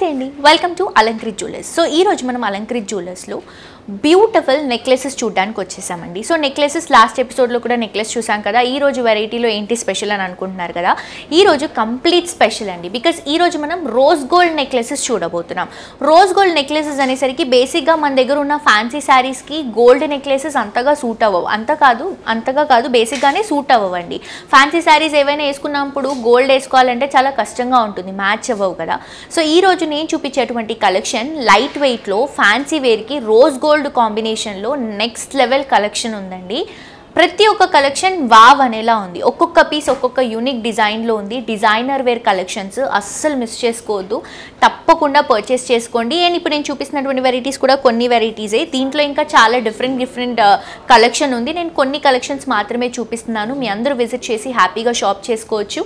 నమస్తే అండి, welcome to Alankrit jewellers. So ఈ రోజు మనం అలంకృత్ జ్యువెలర్స్లో బ్యూటిఫుల్ నెక్లెసెస్ చూడడానికి వచ్చేసామండి. సో నెక్లెసెస్ లాస్ట్ ఎపిసోడ్లో కూడా నెక్లెస్ చూసాం కదా. ఈ రోజు వెరైటీలో ఏంటి స్పెషల్ అని అనుకుంటున్నారు కదా. ఈ రోజు కంప్లీట్ స్పెషల్ అండి, బికాస్ ఈ రోజు మనం రోజ్ గోల్డ్ నెక్లెసెస్ చూడబోతున్నాం. రోజ్ గోల్డ్ నెక్లెసెస్ అనేసరికి బేసిక్గా మన దగ్గర ఉన్న ఫ్యాన్సీ శారీస్కి గోల్డ్ నెక్లెసెస్ అంతగా సూట్ అవ్వవు, అంతగా కాదు బేసిక్గానే సూట్ అవ్వండి. ఫ్యాన్సీ శారీస్ ఏవైనా వేసుకున్నప్పుడు గోల్డ్ వేసుకోవాలంటే చాలా కష్టంగా ఉంటుంది, మ్యాచ్ అవ్వవు కదా. సో ఈ రోజు నేను చూపించేటువంటి కలెక్షన్ లైట్ వెయిట్లో ఫ్యాన్సీ వేర్కి రోజ్ గోల్డ్ కాంబినేషన్లో నెక్స్ట్ లెవెల్ కలెక్షన్ ఉందండి. ప్రతి ఒక్క కలెక్షన్ వావ్ అనేలా ఉంది. ఒక్కొక్క పీస్ ఒక్కొక్క యూనిక్ డిజైన్లో ఉంది. డిజైనర్ వేర్ కలెక్షన్స్ అస్సలు మిస్ చేసుకోవద్దు, తప్పకుండా పర్చేస్ చేసుకోండి. అండ్ ఇప్పుడు నేను చూపిస్తున్నటువంటి వెరైటీస్ కూడా కొన్ని వెరైటీసే, దీంట్లో ఇంకా చాలా డిఫరెంట్ కలెక్షన్ ఉంది. నేను కొన్ని కలెక్షన్స్ మాత్రమే చూపిస్తున్నాను, మీ అందరూ విజిట్ చేసి హ్యాపీగా షాప్ చేసుకోవచ్చు.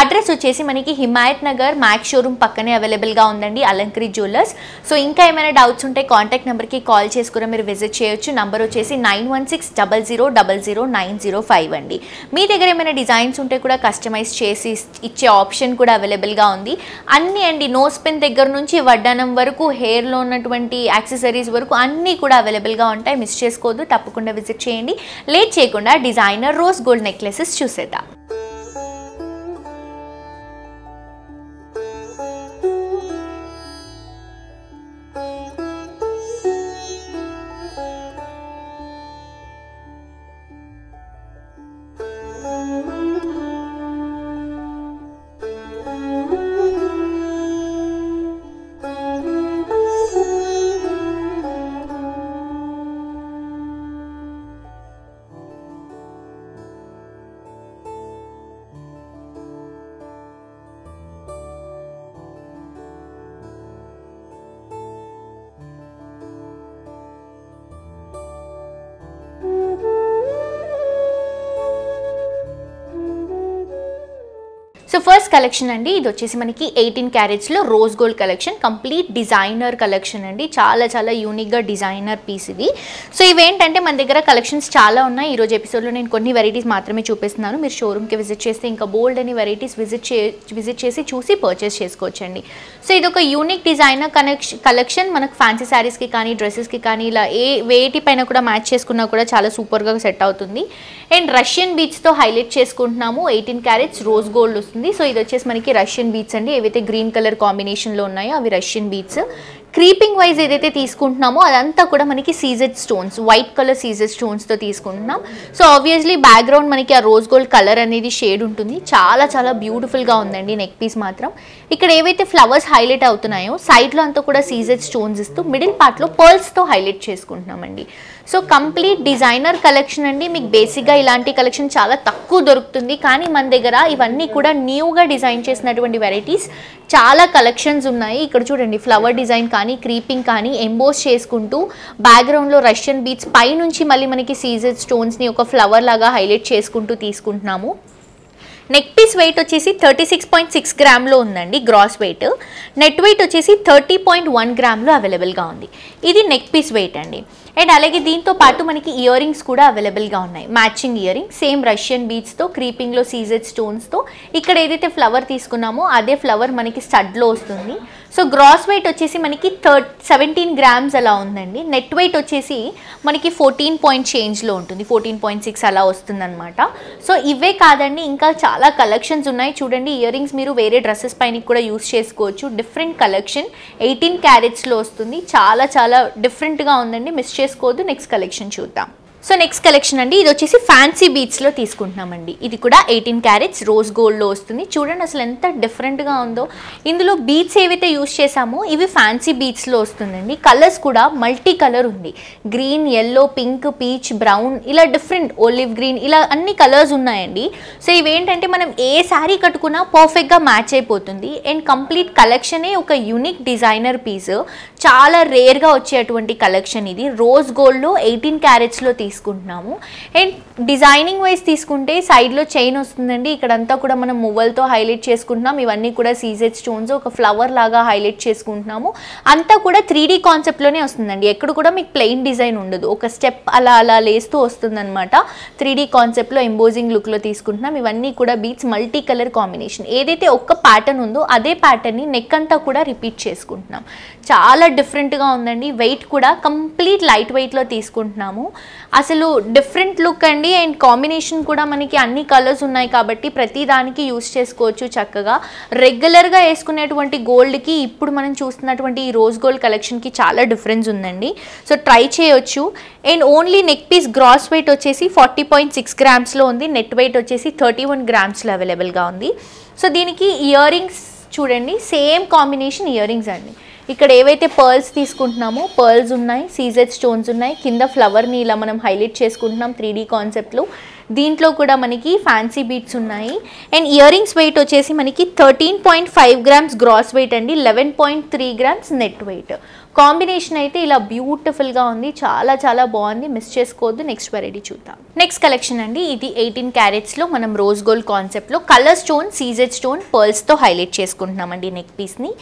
అడ్రస్ వచ్చేసి మనకి హిమాయత్ నగర్ మ్యాక్స్ షోరూమ్ పక్కనే అవైలబుల్గా ఉందండి అలంకృత్ జ్యువెలర్స్. సో ఇంకా ఏమైనా డౌట్స్ ఉంటే కాంటాక్ట్ నెంబర్కి కాల్ చేసి కూడా మీరు విజిట్ చేయొచ్చు. నంబర్ వచ్చేసి 9160000905 అండి. మీ దగ్గర ఏమైనా డిజైన్స్ ఉంటే కూడా కస్టమైజ్ చేసి ఇచ్చే ఆప్షన్ కూడా అవైలబుల్గా ఉంది. అన్నీ అండి, నోస్ పెన్ దగ్గర నుంచి వడ్డానం వరకు, హెయిర్లో ఉన్నటువంటి యాక్సెసరీస్ వరకు అన్నీ కూడా అవైలబుల్గా ఉంటాయి. మిస్ చేసుకోవద్దు, తప్పకుండా విజిట్ చేయండి. లేట్ చేయకుండా డిజైనర్ రోజ్ గోల్డ్ నెక్లెసెస్ చూసేద్దాం. సో ఫస్ట్ కలెక్షన్ అండి, ఇది వచ్చేసి మనకి 18 క్యారెట్స్లో rose gold collection, complete designer collection అండి. చాలా యూనిక్గా డిజైనర్ పీస్ ఇది. సో ఇవేంటంటే మన దగ్గర కలెక్షన్స్ చాలా ఉన్నాయి. ఈరోజు ఎపిసోడ్లో నేను కొన్ని వెరైటీస్ మాత్రమే చూపిస్తున్నాను. మీరు షోరూమ్కి విజిట్ చేస్తే ఇంకా బోల్డ్ అని వెరైటీస్ విజిట్ చేసి చూసి పర్చేస్ చేసుకోవచ్చండి. సో ఇది ఒక యూనిక్ డిజైనర్ కలెక్షన్. మనకు ఫ్యాన్సీ శారీస్కి కానీ డ్రెస్సెస్కి కానీ ఇలా వేటి పైన కూడా మ్యాచ్ చేసుకున్నా కూడా చాలా సూపర్గా సెట్ అవుతుంది. అండ్ రష్యన్ బీట్స్తో హైలైట్ చేసుకుంటున్నాము. 18 క్యారెట్స్ రోజ్ గోల్డ్ వస్తుంది. సో ఇది వచ్చేసి మనకి రష్యన్ బీట్స్ అండి. ఏవైతే గ్రీన్ కలర్ కాంబినేషన్లో ఉన్నాయో అవి రష్యన్ బీట్స్. క్రీపింగ్ వైజ్ ఏదైతే తీసుకుంటున్నామో అదంతా కూడా మనకి CZ stones, white colour CZ స్టోన్స్తో తీసుకుంటున్నాం. సో ఆబ్వియస్లీ బ్యాక్గ్రౌండ్ మనకి ఆ రోజ్ గోల్డ్ కలర్ అనేది షేడ్ ఉంటుంది. చాలా బ్యూటిఫుల్గా ఉందండి నెక్ పీస్ మాత్రం. ఇక్కడ ఏవైతే ఫ్లవర్స్ హైలైట్ అవుతున్నాయో సైడ్లో అంతా కూడా సీజెడ్ స్టోన్స్ ఇస్తూ మిడిల్ పార్ట్లో పర్ల్స్తో హైలైట్ చేసుకుంటున్నామండి. సో కంప్లీట్ డిజైనర్ కలెక్షన్ అండి. మీకు బేసిక్గా ఇలాంటి కలెక్షన్ చాలా తక్కువ దొరుకుతుంది, కానీ మన దగ్గర ఇవన్నీ కూడా న్యూగా డిజైన్ చేసినటువంటి వెరైటీస్ చాలా కలెక్షన్స్ ఉన్నాయి. ఇక్కడ చూడండి, ఫ్లవర్ డిజైన్ కానీ క్రీపింగ్ కానీ ఎంబోస్ చేసుకుంటూ బ్యాక్గ్రౌండ్లో రష్యన్ బీట్స్ పైనుంచి మళ్ళీ మనకి సీజెడ్ స్టోన్స్ని ఒక ఫ్లవర్ లాగా హైలైట్ చేసుకుంటూ తీసుకుంటున్నాము. నెక్ పీస్ వెయిట్ వచ్చేసి 36.6 గ్రామ్లో ఉందండి గ్రాస్ వెయిట్. నెట్ వెయిట్ వచ్చేసి 30.1 గ్రామ్లో అవైలబుల్గా ఉంది. ఇది నెక్ పీస్ వెయిట్ అండి. అండ్ అలాగే దీంతో పాటు మనకి ఇయర్ రింగ్స్ కూడా అవైలబుల్గా ఉన్నాయి. Matching ear ring, same Russian బీట్స్తో క్రీపింగ్లో సీజెడ్ స్టోన్స్తో. ఇక్కడ ఏదైతే ఫ్లవర్ తీసుకున్నామో అదే ఫ్లవర్ మనకి స్టడ్లో వస్తుంది. సో గ్రాస్ వెయిట్ వచ్చేసి మనకి 17 గ్రామ్స్ అలా ఉందండి. నెట్ వెయిట్ వచ్చేసి మనకి 14 పాయింట్ చేంజ్లో ఉంటుంది, 14.6 అలా వస్తుందన్నమాట. సో ఇవే కాదండి, ఇంకా చాలా కలెక్షన్స్ ఉన్నాయి. చూడండి, ఇయర్ రింగ్స్ మీరు వేరే డ్రెస్సెస్ పైన కూడా యూస్ చేసుకోవచ్చు. డిఫరెంట్ కలెక్షన్ 18 క్యారెట్స్లో వస్తుంది. చాలా డిఫరెంట్గా ఉందండి, మిస్ చేసుకోవద్దు. నెక్స్ట్ కలెక్షన్ చూద్దాం. సో నెక్స్ట్ కలెక్షన్ అండి, ఇది వచ్చేసి ఫ్యాన్సీ బీట్స్లో తీసుకుంటున్నామండి. ఇది కూడా 18 క్యారెట్స్ రోజ్ గోల్డ్లో వస్తుంది. చూడండి అసలు ఎంత డిఫరెంట్గా ఉందో. ఇందులో బీట్స్ ఏవైతే యూస్ చేసామో ఇవి ఫ్యాన్సీ బీట్స్లో వస్తుందండి. కలర్స్ కూడా మల్టీ కలర్ ఉంది. Green, yellow, pink, peach, brown, ఇలా డిఫరెంట్, ఒలివ్ గ్రీన్, ఇలా అన్ని కలర్స్ ఉన్నాయండి. సో ఇవేంటంటే మనం ఏ శారీ కట్టుకున్నా పర్ఫెక్ట్గా మ్యాచ్ అయిపోతుంది. అండ్ కంప్లీట్ కలెక్షనే ఒక యూనిక్ డిజైనర్ పీస్, చాలా రేర్గా వచ్చేటువంటి కలెక్షన్ ఇది. రోజ్ గోల్డ్లో 18 క్యారెట్స్లో తీసుకుంటున్నాము. అండ్ డిజైనింగ్ వైజ్ తీసుకుంటే సైడ్లో చైన్ వస్తుందండి, ఇక్కడంతా కూడా మనం మువ్వలతో హైలైట్ చేసుకుంటున్నాం. ఇవన్నీ కూడా సీజెడ్ స్టోన్స్, ఒక ఫ్లవర్ లాగా హైలైట్ చేసుకుంటున్నాము. అంతా కూడా 3D కాన్సెప్ట్లోనే వస్తుందండి, ఎక్కడ కూడా మీకు ప్లెయిన్ డిజైన్ ఉండదు, ఒక స్టెప్ అలా అలా లేస్తూ వస్తుందన్నమాట. 3D కాన్సెప్ట్లో ఎంబోజింగ్ లుక్లో తీసుకుంటున్నాం. ఇవన్నీ కూడా బీట్స్ మల్టీ కలర్ కాంబినేషన్. ఏదైతే ఒక్క ప్యాటర్న్ ఉందో అదే ప్యాటర్న్ని నెక్ అంతా కూడా రిపీట్ చేసుకుంటున్నాం. చాలా డిఫరెంట్గా ఉందండి. వెయిట్ కూడా కంప్లీట్ లైట్ వెయిట్లో తీసుకుంటున్నాము. అసలు డిఫరెంట్ లుక్ అండి. అండ్ కాంబినేషన్ కూడా మనకి అన్ని కలర్స్ ఉన్నాయి కాబట్టి ప్రతి దానికి యూస్ చేసుకోవచ్చు చక్కగా. రెగ్యులర్గా వేసుకునేటువంటి గోల్డ్కి ఇప్పుడు మనం చూస్తున్నటువంటి ఈ రోజ్ గోల్డ్ కలెక్షన్కి చాలా డిఫరెన్స్ ఉందండి. సో ట్రై చేయొచ్చు. And only neck piece gross weight వచ్చేసి 40.6 గ్రామ్స్లో ఉంది. నెట్ వెయిట్ వచ్చేసి 31 గ్రామ్స్లో అవైలబుల్గా ఉంది. సో దీనికి ఇయర్ రింగ్స్ చూడండి, సేమ్ కాంబినేషన్ ఇయర్ రింగ్స్ అండి. ఇక్కడ ఏవైతే పర్ల్స్ తీసుకుంటున్నామో పర్ల్స్ ఉన్నాయి, సీజెడ్ స్టోన్స్ ఉన్నాయి, కింద ఫ్లవర్ని ఇలా మనం హైలైట్ చేసుకుంటున్నాం 3D కాన్సెప్ట్లో. దీంట్లో కూడా మనకి ఫ్యాన్సీ బీట్స్ ఉన్నాయి. అండ్ ఇయర్ రింగ్స్ వెయిట్ వచ్చేసి మనకి 13.5 గ్రామ్స్ గ్రాస్ వెయిట్ అండి, 11.3 గ్రామ్స్ నెట్ వెయిట్. కాంబినేషన్ అయితే ఇలా బ్యూటిఫుల్గా ఉంది, చాలా చాలా బాగుంది, మిస్ చేసుకోవద్దు. నెక్స్ట్ వెరైటీ చూద్దాం. నెక్స్ట్ కలెక్షన్ అండి, ఇది 18 క్యారెట్స్లో మనం రోజ్ గోల్డ్ కాన్సెప్ట్లో కలర్ స్టోన్, సీజెడ్ స్టోన్, పర్ల్స్తో హైలైట్ చేసుకుంటున్నామండి నెక్ పీస్ని.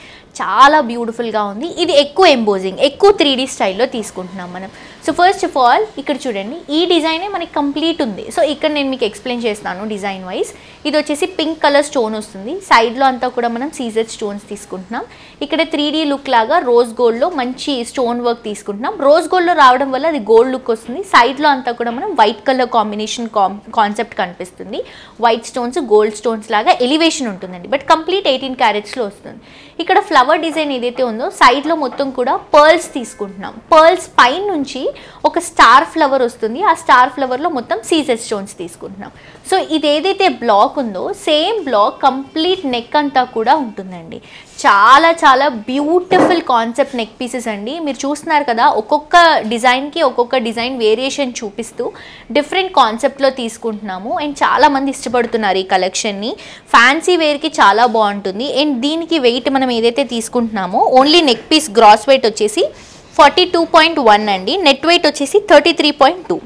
చాలా బ్యూటిఫుల్గా ఉంది. ఇది ఎక్కువ ఎంబోజింగ్, ఎక్కువ 3D స్టైల్లో తీసుకుంటున్నాం మనం. సో ఫస్ట్ ఆఫ్ ఆల్ ఇక్కడ చూడండి, ఈ డిజైనే మనకి కంప్లీట్ ఉంది. సో ఇక్కడ నేను మీకు ఎక్స్ప్లెయిన్ చేస్తాను డిజైన్ వైజ్. ఇది వచ్చేసి పింక్ కలర్ స్టోన్ వస్తుంది, సైడ్లో అంతా కూడా మనం సీజెడ్ స్టోన్స్ తీసుకుంటున్నాం. ఇక్కడ 3D లుక్ లాగా రోజ్ గోల్డ్లో మంచి స్టోన్ వర్క్ తీసుకుంటున్నాం. రోజ్ గోల్డ్లో రావడం వల్ల అది గోల్డ్ లుక్ వస్తుంది. సైడ్లో అంతా కూడా మనం వైట్ కలర్ కాంబినేషన్ కాన్సెప్ట్ కనిపిస్తుంది. వైట్ స్టోన్స్, గోల్డ్ స్టోన్స్ లాగా ఎలివేషన్ ఉంటుందండి, బట్ కంప్లీట్ 18 క్యారెట్స్లో వస్తుంది. ఇక్కడ ఫ్లవర్ డిజైన్ ఏదైతే ఉందో సైడ్లో మొత్తం కూడా పర్ల్స్ తీసుకుంటున్నాం. పర్ల్స్ పైన నుంచి ఒక స్టార్ ఫ్లవర్ వస్తుంది, ఆ స్టార్ ఫ్లవర్లో మొత్తం సీజెడ్ స్టోన్స్ తీసుకుంటున్నాం. సో ఇది ఏదైతే బ్లాక్ ఉందో సేమ్ బ్లాక్ కంప్లీట్ నెక్ అంతా కూడా ఉంటుందండి. చాలా చాలా బ్యూటిఫుల్ కాన్సెప్ట్ నెక్ పీసెస్ అండి. మీరు చూస్తున్నారు కదా, ఒక్కొక్క డిజైన్కి ఒక్కొక్క డిజైన్ వేరియేషన్ చూపిస్తూ డిఫరెంట్ కాన్సెప్ట్లో తీసుకుంటున్నాము. అండ్ చాలామంది ఇష్టపడుతున్నారు ఈ కలెక్షన్ని. ఫ్యాన్సీ వేర్కి చాలా బాగుంటుంది. అండ్ దీనికి వెయిట్ మనం ఏదైతే తీసుకుంటున్నామో only neck piece gross weight వచ్చేసి 42.1 అండి, నెట్ వెయిట్ వచ్చేసి 33.2.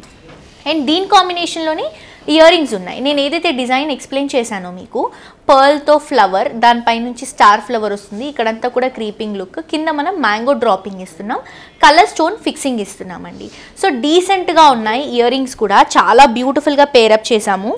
అండ్ దీని కాంబినేషన్లోనే ఇయర్ రింగ్స్ ఉన్నాయి. నేను ఏదైతే డిజైన్ ఎక్స్ప్లెయిన్ చేశానో మీకు, పర్ల్తో ఫ్లవర్, దానిపై నుంచి స్టార్ ఫ్లవర్ వస్తుంది, ఇక్కడంతా కూడా క్రీపింగ్ లుక్, కింద మనం మ్యాంగో డ్రాపింగ్ ఇస్తున్నాం, కలర్ స్టోన్ ఫిక్సింగ్ ఇస్తున్నామండి. సో డీసెంట్గా ఉన్నాయి ఇయర్ రింగ్స్ కూడా, చాలా బ్యూటిఫుల్గా పేరప్ చేసాము.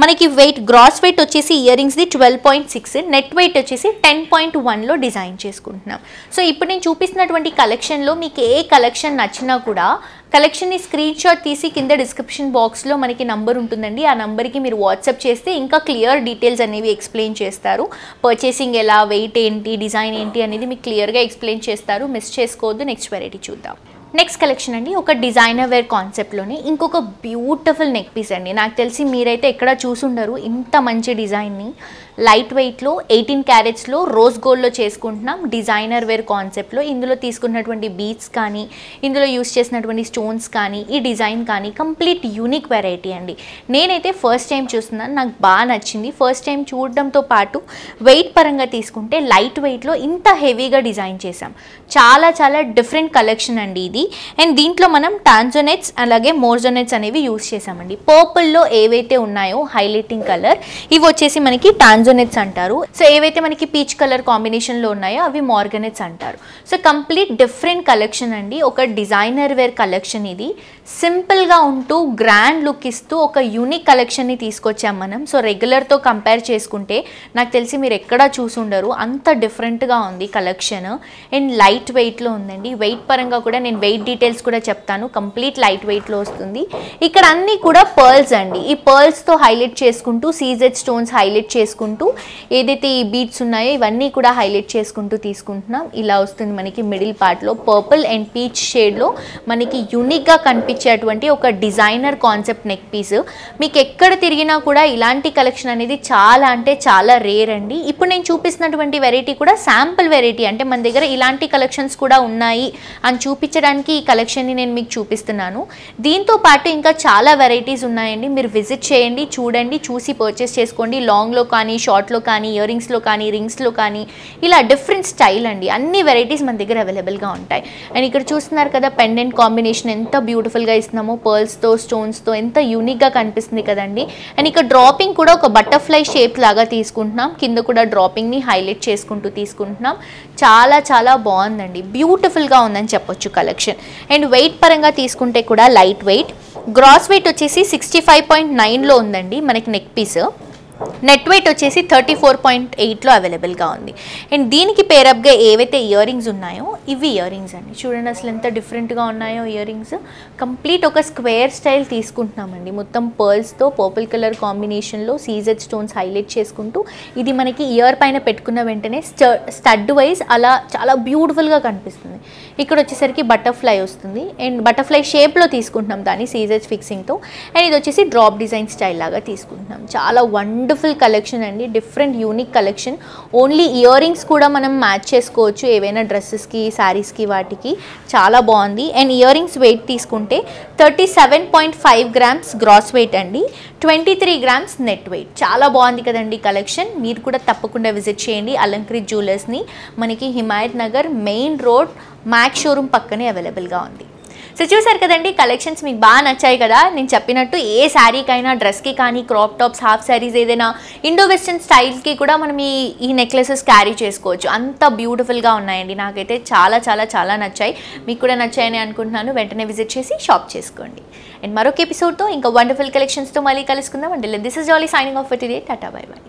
మనకి వెయిట్ గ్రాస్ వెయిట్ వచ్చేసి ఇయర్ రింగ్స్ది 12.6, నెట్ వెయిట్ వచ్చేసి 10.1లో డిజైన్ చేసుకుంటున్నాం. సో ఇప్పుడు నేను చూపిస్తున్నటువంటి కలెక్షన్లో మీకు ఏ కలెక్షన్ నచ్చినా కూడా కలెక్షన్ని స్క్రీన్ షాట్ తీసి కింద డిస్క్రిప్షన్ బాక్స్లో మనకి నంబర్ ఉంటుందండి, ఆ నంబర్కి మీరు వాట్సాప్ చేస్తే ఇంకా క్లియర్ డీటెయిల్స్ అనేవి ఎక్స్ప్లెయిన్ చేస్తారు. పర్చేసింగ్ ఎలా, వెయిట్ ఏంటి, డిజైన్ ఏంటి అనేది మీకు క్లియర్గా ఎక్స్ప్లెయిన్ చేస్తారు. మిస్ చేసుకోవద్దు. నెక్స్ట్ వెరైటీ చూద్దాం. నెక్స్ట్ కలెక్షన్ అండి, ఒక డిజైనర్ వేర్ కాన్సెప్ట్లోనే ఇంకొక బ్యూటిఫుల్ నెక్ పీస్ అండి. నాకు తెలిసి మీరైతే ఎక్కడ చూసుండరు ఇంత మంచి డిజైన్ని. లైట్ వెయిట్లో 18 క్యారెట్స్లో రోజ్ గోల్డ్లో చేసుకుంటున్నాం, డిజైనర్ వేర్ కాన్సెప్ట్లో. ఇందులో తీసుకున్నటువంటి బీట్స్ కానీ, ఇందులో యూస్ చేసినటువంటి స్టోన్స్ కానీ, ఈ డిజైన్ కానీ కంప్లీట్ యూనిక్ వెరైటీ అండి. నేనైతే ఫస్ట్ టైం చూస్తున్నాను, నాకు బాగా నచ్చింది. ఫస్ట్ టైం చూడడంతో పాటు వెయిట్ పరంగా తీసుకుంటే లైట్ వెయిట్లో ఇంత హెవీగా డిజైన్ చేసాం. చాలా చాలా డిఫరెంట్ కలెక్షన్ అండి ఇది. అండ్ దీంట్లో మనం టాంజోనెట్స్ అలాగే మోర్జోనెట్స్ అనేవి యూస్ చేసామండి. పర్పుల్లో ఏవైతే ఉన్నాయో హైలైటింగ్ కలర్, ఇవి వచ్చేసి మనకి టాంజోనెట్స్ అంటారు. సో ఏవైతే మనకి పీచ్ కలర్ కాంబినేషన్లో ఉన్నాయో అవి మార్గనెట్స్ అంటారు. సో కంప్లీట్ డిఫరెంట్ కలెక్షన్ అండి, ఒక డిజైనర్ వేర్ కలెక్షన్ ఇది. సింపుల్గా ఉంటూ గ్రాండ్ లుక్ ఇస్తూ ఒక యూనిక్ కలెక్షన్ని తీసుకొచ్చాం మనం. సో రెగ్యులర్తో కంపేర్ చేసుకుంటే నాకు తెలిసి మీరు ఎక్కడా చూసుండరు, అంత డిఫరెంట్గా ఉంది కలెక్షన్. అండ్ లైట్ వెయిట్లో ఉందండి. వెయిట్ పరంగా కూడా నేను వెయిట్ డీటెయిల్స్ కూడా చెప్తాను. కంప్లీట్ లైట్ వెయిట్లో వస్తుంది. ఇక్కడ అన్నీ కూడా పర్ల్స్ అండి. ఈ పర్ల్స్తో హైలైట్ చేసుకుంటూ, సీజెడ్ స్టోన్స్ హైలైట్ చేసుకుంటూ, ఏదైతే ఈ బీట్స్ ఉన్నాయో ఇవన్నీ కూడా హైలైట్ చేసుకుంటూ తీసుకుంటున్నాం. ఇలా వస్తుంది మనకి మిడిల్ పార్ట్లో పర్పుల్ అండ్ పీచ్ షేడ్లో మనకి యూనిక్గా కనిపించేటువంటి ఒక డిజైనర్ కాన్సెప్ట్ నెక్ పీస్. మీకు ఎక్కడ తిరిగినా కూడా ఇలాంటి కలెక్షన్ అనేది చాలా అంటే చాలా రేర్ అండి. ఇప్పుడు నేను చూపిస్తున్నటువంటి వెరైటీ కూడా శాంపుల్ వెరైటీ, అంటే మన దగ్గర ఇలాంటి కలెక్షన్స్ కూడా ఉన్నాయి అని చూపించడానికి ఈ కలెక్షన్ని నేను మీకు చూపిస్తున్నాను. దీంతో పాటు ఇంకా చాలా వెరైటీస్ ఉన్నాయండి. మీరు విజిట్ చేయండి, చూడండి, చూసి పర్చేస్ చేసుకోండి. లాంగ్లో కానీ, షార్ట్లో కానీ, ఇయర్ రింగ్స్లో కానీ, రింగ్స్లో కానీ, ఇలా డిఫరెంట్ స్టైల్ అండి. అన్ని వెరైటీస్ మన దగ్గర అవైలబుల్గా ఉంటాయి. అండ్ ఇక్కడ చూస్తున్నారు కదా పెండెంట్ కాంబినేషన్ ఎంత బ్యూటిఫుల్ బ్యూటిఫుల్గా ఇస్తున్నాము, పర్ల్స్తో స్టోన్స్తో ఎంత యూనిక్గా కనిపిస్తుంది కదండి. అండ్ ఇక్కడ డ్రాపింగ్ కూడా ఒక బటర్ఫ్లై షేప్ లాగా తీసుకుంటున్నాం, కింద కూడా డ్రాపింగ్ని హైలైట్ చేసుకుంటూ తీసుకుంటున్నాం. చాలా చాలా బాగుందండి, బ్యూటిఫుల్గా ఉందని చెప్పొచ్చు కలెక్షన్. అండ్ వెయిట్ పరంగా తీసుకుంటే కూడా లైట్ వెయిట్, గ్రాస్ వెయిట్ వచ్చేసి 65.9లో ఉందండి మనకి నెక్ పీస్. నెట్ వెయిట్ వచ్చేసి 34.8లో అవైలబుల్గా ఉంది. అండ్ దీనికి పేరప్గా ఏవైతే ఇయర్ రింగ్స్ ఉన్నాయో ఇవి ఇయర్ రింగ్స్ అండి. చూడండి అసలు ఎంత డిఫరెంట్గా ఉన్నాయో ఇయర్ రింగ్స్. కంప్లీట్ ఒక స్క్వేర్ స్టైల్ తీసుకుంటున్నామండి, మొత్తం పర్ల్స్తో పర్పుల్ కలర్ కాంబినేషన్లో సీజెడ్ స్టోన్స్ హైలైట్ చేసుకుంటూ ఇది మనకి ఇయర్ పైన పెట్టుకున్న వెంటనే స్టడ్ వైజ్ అలా చాలా బ్యూటిఫుల్గా కనిపిస్తుంది. ఇక్కడ వచ్చేసరికి బటర్ఫ్లై వస్తుంది అండ్ బటర్ఫ్లై షేప్లో తీసుకుంటున్నాం దాన్ని సీజెడ్ ఫిక్సింగ్తో. అండ్ ఇది వచ్చేసి డ్రాప్ డిజైన్ స్టైల్ లాగా తీసుకుంటున్నాం. చాలా వండర్ఫుల్ కలెక్షన్ అండి, different unique collection. Only year rings కూడా మనం మ్యాచ్ చేసుకోవచ్చు ఏవైనా డ్రెస్సెస్కి, శారీస్కి, వాటికి చాలా బాగుంది. అండ్ ఇయర్ రింగ్స్ వెయిట్ తీసుకుంటే 37.5 గ్రామ్స్ గ్రాస్ వెయిట్ అండి, 23 గ్రామ్స్ నెట్ వెయిట్. చాలా బాగుంది కదండి కలెక్షన్. మీరు కూడా తప్పకుండా విజిట్ చేయండి అలంకృత్ జ్యువెలర్స్ని. మనకి Himayat Nagar main road max showroom పక్కనే అవైలబుల్గా ఉంది. సో చూసారు కదండి కలెక్షన్స్, మీకు బాగా నచ్చాయి కదా. నేను చెప్పినట్టు ఏ శారీకైనా, డ్రెస్కి కానీ, క్రాప్ టాప్స్, హాఫ్ శారీస్, ఏదైనా ఇండో వెస్టర్న్ స్టైల్కి కూడా మనం ఈ నెక్లెసెస్ క్యారీ చేసుకోవచ్చు. అంత బ్యూటిఫుల్గా ఉన్నాయండి, నాకైతే చాలా చాలా చాలా నచ్చాయి. మీకు కూడా నచ్చాయని అనుకుంటున్నాను. వెంటనే విజిట్ చేసి షాప్ చేసుకోండి. అండ్ మరొక ఎపిసోడ్తో ఇంకా వండర్ఫుల్ కలెక్షన్స్తో మళ్ళీ కలుసుకుందాం. And this is jolly signing off for today. Tata bye by.